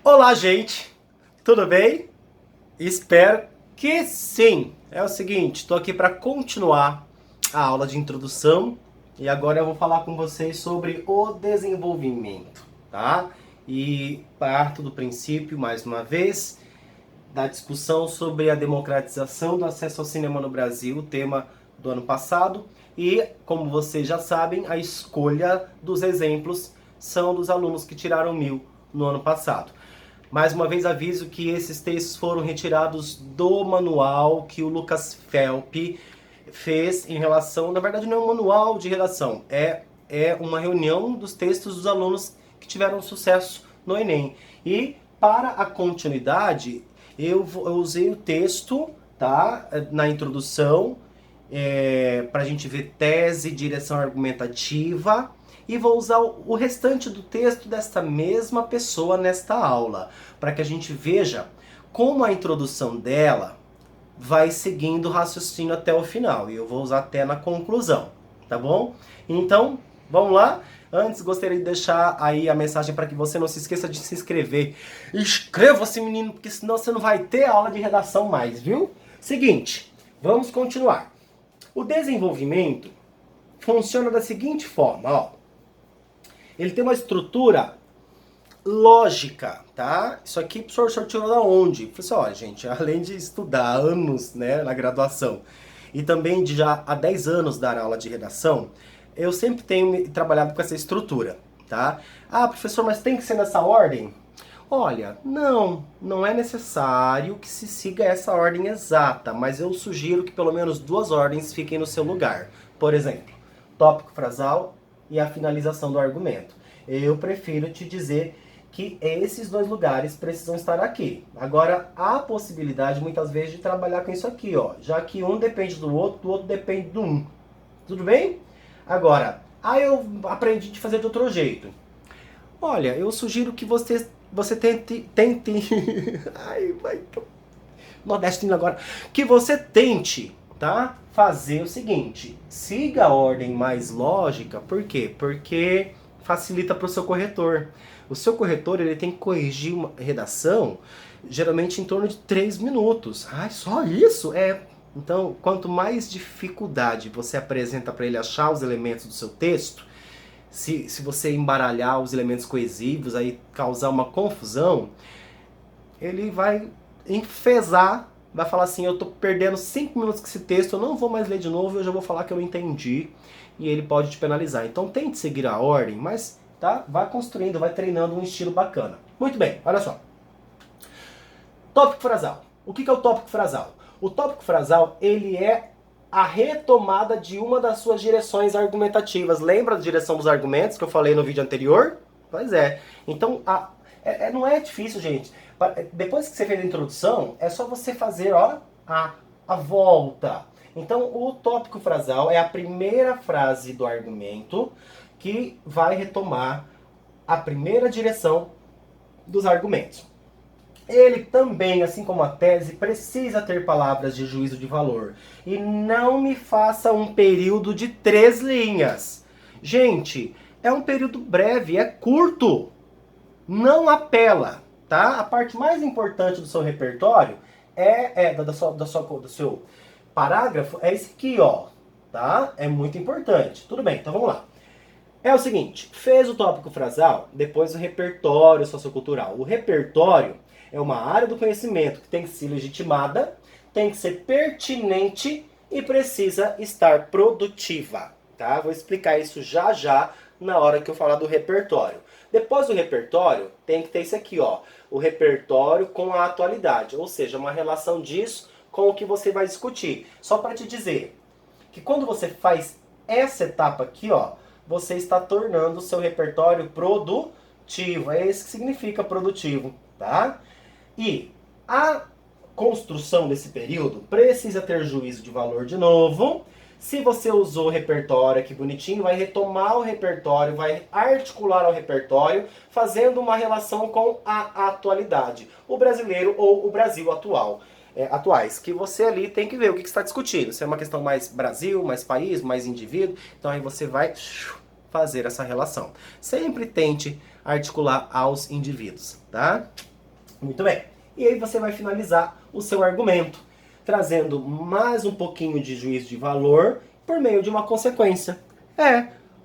Olá, gente! Tudo bem? Espero que sim! É o seguinte, estou aqui para continuar a aula de introdução e agora eu vou falar com vocês sobre o desenvolvimento, tá? E parto do princípio, mais uma vez, da discussão sobre a democratização do acesso ao cinema no Brasil, o tema do ano passado. E, como vocês já sabem, a escolha dos exemplos são dos alunos que tiraram 1000 no ano passado. Mais uma vez aviso que esses textos foram retirados do manual que o Lucas Felp fez em relação... Na verdade não é um manual de redação, é uma reunião dos textos dos alunos que tiveram sucesso no Enem. E para a continuidade, eu usei o texto, tá, na introdução, para a gente ver tese, direção argumentativa, e vou usar o restante do texto desta mesma pessoa nesta aula, para que a gente veja como a introdução dela vai seguindo o raciocínio até o final, e eu vou usar até na conclusão, tá bom? Então, vamos lá? Antes, gostaria de deixar aí a mensagem para que você não se esqueça de se inscrever. Inscreva-se, menino, porque senão você não vai ter aula de redação mais, viu? Seguinte, vamos continuar. O desenvolvimento funciona da seguinte forma, ó. Ele tem uma estrutura lógica, tá? Isso aqui o professor tirou da onde? Falei assim, ó, gente, além de estudar anos, né, na graduação, e também de já há 10 anos dar aula de redação, eu sempre tenho trabalhado com essa estrutura, tá? Ah, professor, mas tem que ser nessa ordem? Olha, não é necessário que se siga essa ordem exata, mas eu sugiro que pelo menos 2 ordens fiquem no seu lugar. Por exemplo, tópico frasal e a finalização do argumento. Eu prefiro te dizer que esses 2 lugares precisam estar aqui. Agora, há possibilidade muitas vezes de trabalhar com isso aqui, ó, já que um depende do outro depende do um. Tudo bem? Agora, eu aprendi a fazer de outro jeito. Olha, eu sugiro que você tente ai, vai, nordestino agora, que você tente, tá? Fazer o seguinte, siga a ordem mais lógica, por quê? Porque facilita para o seu corretor. O seu corretor, ele tem que corrigir uma redação, geralmente em torno de 3 minutos. Ai, só isso? Então, quanto mais dificuldade você apresenta para ele achar os elementos do seu texto, se você embaralhar os elementos coesivos, aí causar uma confusão, ele vai enfesar, vai falar assim, eu tô perdendo 5 minutos com esse texto, eu não vou mais ler de novo, eu já vou falar que eu não entendi, e ele pode te penalizar. Então tente seguir a ordem, mas tá, vai construindo, vai treinando um estilo bacana. Muito bem, olha só. Tópico frasal. O que é o tópico frasal? O tópico frasal, ele é a retomada de uma das suas direções argumentativas. Lembra da direção dos argumentos que eu falei no vídeo anterior? Pois é. Então, não é difícil, gente. Depois que você fez a introdução, é só você fazer, ó, a volta. Então, o tópico frasal é a primeira frase do argumento que vai retomar a primeira direção dos argumentos. Ele também, assim como a tese, precisa ter palavras de juízo de valor. E não me faça um período de 3 linhas. Gente, é um período breve, é curto. Não apela, tá? A parte mais importante do seu repertório do seu parágrafo é esse aqui, ó. Tá? É muito importante. Tudo bem, então vamos lá. É o seguinte, fez o tópico frasal, depois o repertório sociocultural. O repertório é uma área do conhecimento que tem que ser legitimada, tem que ser pertinente e precisa estar produtiva, tá? Vou explicar isso já já na hora que eu falar do repertório. Depois do repertório, tem que ter isso aqui, ó, o repertório com a atualidade, ou seja, uma relação disso com o que você vai discutir. Só para te dizer que quando você faz essa etapa aqui, ó, você está tornando o seu repertório produtivo. É isso que significa produtivo, tá? E a construção desse período precisa ter juízo de valor de novo. Se você usou o repertório aqui bonitinho, vai retomar o repertório, vai articular o repertório, fazendo uma relação com a atualidade. O brasileiro ou o Brasil atual. Atuais, que você ali tem que ver o que está discutindo. Se é uma questão mais Brasil, mais país, mais indivíduo, então aí você vai fazer essa relação. Sempre tente articular aos indivíduos, tá? Muito bem. E aí você vai finalizar o seu argumento, trazendo mais um pouquinho de juízo de valor por meio de uma consequência.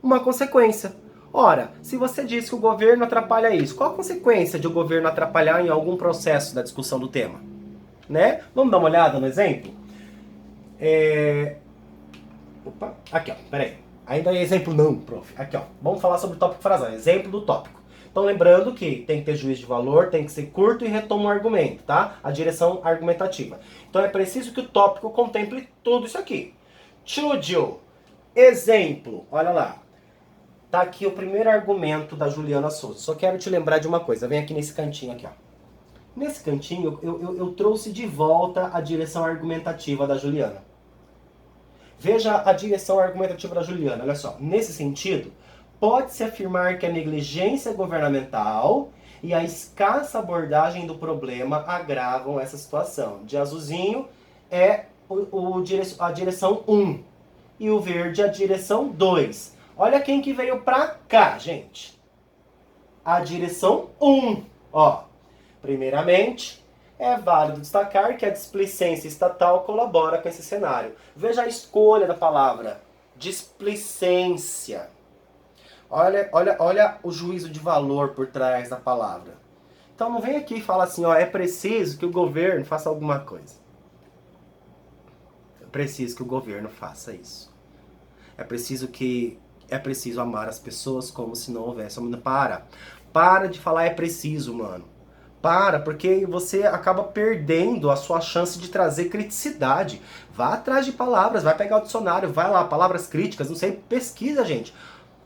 Uma consequência. Ora, se você diz que o governo atrapalha isso, qual a consequência de o governo atrapalhar em algum processo da discussão do tema? Né? Vamos dar uma olhada no exemplo? Opa, aqui ó, peraí. Ainda é exemplo não, prof. Aqui ó, vamos falar sobre o tópico frasal, exemplo do tópico. Então lembrando que tem que ter juízo de valor, tem que ser curto e retoma o argumento, tá? A direção argumentativa. Então é preciso que o tópico contemple tudo isso aqui. Chúdio, exemplo, olha lá. Tá aqui o primeiro argumento da Juliana Souza. Só quero te lembrar de uma coisa, vem aqui nesse cantinho aqui ó. Nesse cantinho eu trouxe de volta a direção argumentativa da Juliana. Veja a direção argumentativa da Juliana, olha só. Nesse sentido, pode-se afirmar que a negligência governamental e a escassa abordagem do problema agravam essa situação. De azulzinho é a direção 1 e o verde a direção 2. Olha quem que veio pra cá, gente. A direção 1. Ó, primeiramente, é válido destacar que a displicência estatal colabora com esse cenário. Veja a escolha da palavra. Displicência. Olha o juízo de valor por trás da palavra. Então não vem aqui e fala assim, ó, é preciso que o governo faça alguma coisa. É preciso que o governo faça isso. É preciso amar as pessoas como se não houvesse. Para de falar é preciso, mano. Porque você acaba perdendo a sua chance de trazer criticidade. Vá atrás de palavras, vai pegar o dicionário, vai lá, palavras críticas, não sei, pesquisa, gente.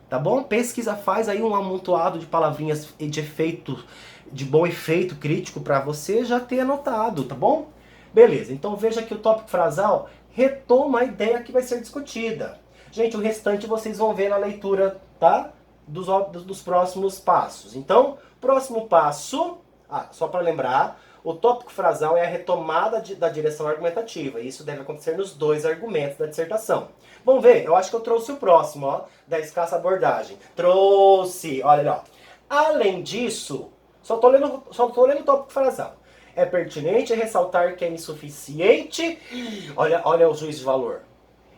Tá bom? Pesquisa, faz aí um amontoado de palavrinhas de efeito, de bom efeito crítico pra você já ter anotado, tá bom? Beleza, então veja que o tópico frasal retoma a ideia que vai ser discutida. Gente, o restante vocês vão ver na leitura, tá? Dos próximos passos. Então, próximo passo... só para lembrar, o tópico frasal é a retomada da direção argumentativa. E isso deve acontecer nos 2 argumentos da dissertação. Vamos ver? Eu acho que eu trouxe o próximo, ó, da escassa abordagem. Trouxe! Olha ali, ó. Além disso, só tô lendo o tópico frasal. É pertinente ressaltar que é insuficiente... Olha o juízo de valor.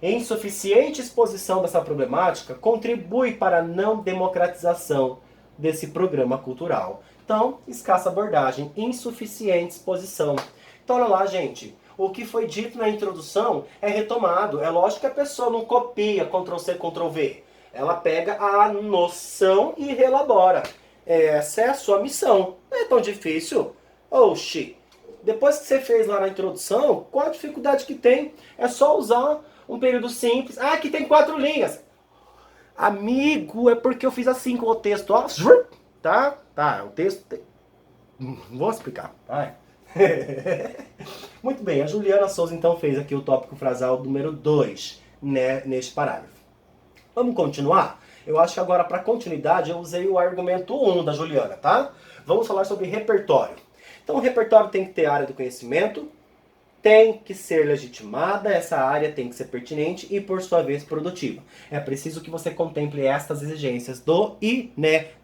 Insuficiente exposição dessa problemática contribui para a não democratização desse programa cultural. Então, escassa abordagem, insuficiente exposição. Então, olha lá, gente. O que foi dito na introdução é retomado. É lógico que a pessoa não copia Ctrl+C, Ctrl+V. Ela pega a noção e relabora. Essa é a sua missão. Não é tão difícil. Oxi. Depois que você fez lá na introdução, qual a dificuldade que tem? É só usar um período simples. Ah, aqui tem 4 linhas. Amigo, é porque eu fiz assim com o texto, ó. Tá, o texto... Não vou explicar, vai. Muito bem, a Juliana Souza então fez aqui o tópico frasal número 2, né, neste parágrafo. Vamos continuar? Eu acho que agora, para continuidade, eu usei o argumento 1 da Juliana, tá? Vamos falar sobre repertório. Então, o repertório tem que ter área do conhecimento, tem que ser legitimada, essa área tem que ser pertinente e, por sua vez, produtiva. É preciso que você contemple estas exigências do INEP.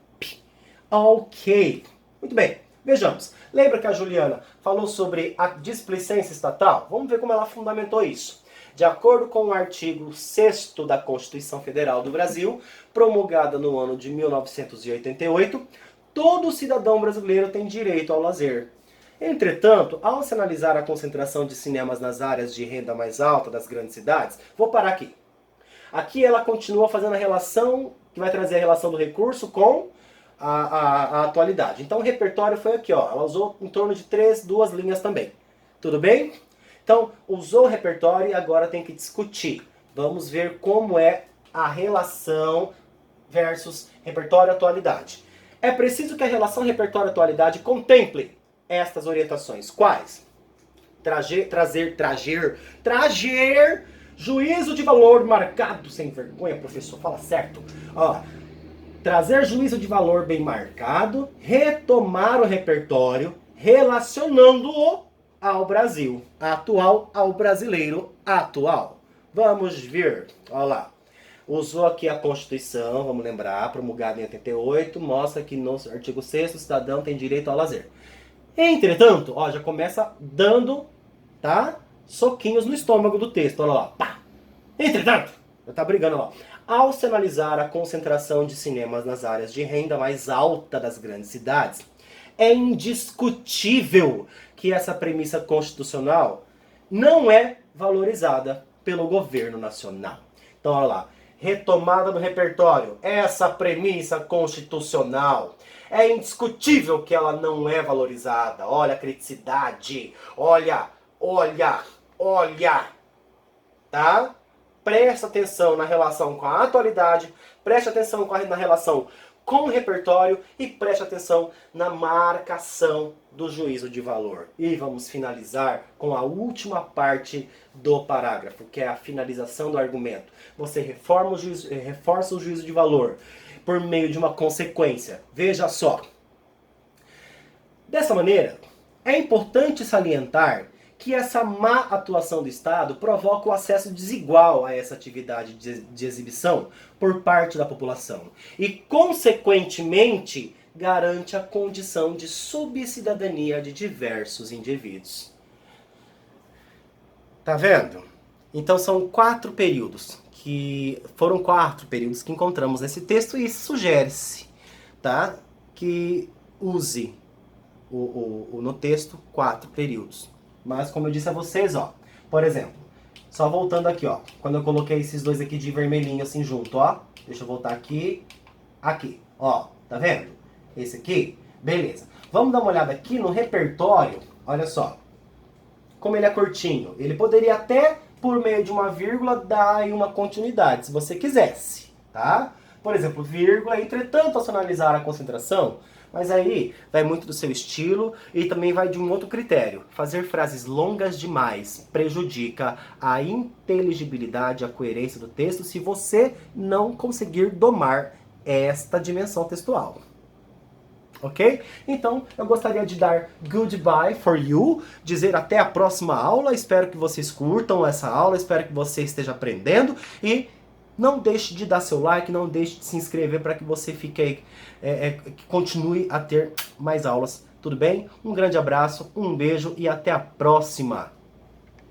Ok. Muito bem. Vejamos. Lembra que a Juliana falou sobre a displicência estatal? Vamos ver como ela fundamentou isso. De acordo com o artigo 6º da Constituição Federal do Brasil, promulgada no ano de 1988, todo cidadão brasileiro tem direito ao lazer. Entretanto, ao se analisar a concentração de cinemas nas áreas de renda mais alta das grandes cidades, vou parar aqui. Aqui ela continua fazendo a relação, que vai trazer a relação do recurso com a atualidade. Então o repertório foi aqui, ó. Ela usou em torno de 2 linhas também. Tudo bem? Então, usou o repertório e agora tem que discutir. Vamos ver como é a relação versus repertório-atualidade. É preciso que a relação repertório-atualidade contemple estas orientações. Quais? Trazer juízo de valor marcado, sem vergonha, professor, fala certo. Ó, trazer juízo de valor bem marcado, retomar o repertório, relacionando-o ao Brasil atual, ao brasileiro atual. Vamos ver, olha lá. Usou aqui a Constituição, vamos lembrar, promulgada em 88, mostra que no artigo 6º o cidadão tem direito ao lazer. Entretanto, ó, já começa dando, tá? Soquinhos no estômago do texto, olha lá. Pá. Entretanto, já tá brigando lá. Ao se analisar a concentração de cinemas nas áreas de renda mais alta das grandes cidades, é indiscutível que essa premissa constitucional não é valorizada pelo governo nacional. Então, olha lá. Retomada do repertório. Essa premissa constitucional. É indiscutível que ela não é valorizada. Olha a criticidade. Olha. Tá? Preste atenção na relação com a atualidade. Preste atenção na relação com o repertório e preste atenção na marcação do juízo de valor. E vamos finalizar com a última parte do parágrafo, que é a finalização do argumento. Você reforça o juízo de valor por meio de uma consequência. Veja só. Dessa maneira, é importante salientar que essa má atuação do Estado provoca o acesso desigual a essa atividade de exibição por parte da população e, consequentemente, garante a condição de subcidadania de diversos indivíduos. Tá vendo? Então são 4 períodos que encontramos nesse texto e sugere-se, tá, que use no texto 4 períodos. Mas como eu disse a vocês, ó, por exemplo, só voltando aqui, ó, quando eu coloquei esses dois aqui de vermelhinho assim junto, ó, deixa eu voltar aqui, ó, tá vendo? Esse aqui, beleza. Vamos dar uma olhada aqui no repertório, olha só, como ele é curtinho, ele poderia até, por meio de uma vírgula, dar aí uma continuidade, se você quisesse, tá? Por exemplo, vírgula, entretanto, ao se analisar a concentração, mas aí vai muito do seu estilo e também vai de um outro critério. Fazer frases longas demais prejudica a inteligibilidade, a coerência do texto se você não conseguir domar esta dimensão textual. Ok? Então, eu gostaria de dar goodbye for you, dizer até a próxima aula. Espero que vocês curtam essa aula, espero que você esteja aprendendo e não deixe de dar seu like, não deixe de se inscrever para que você fique aí, que continue a ter mais aulas. Tudo bem? Um grande abraço, um beijo e até a próxima!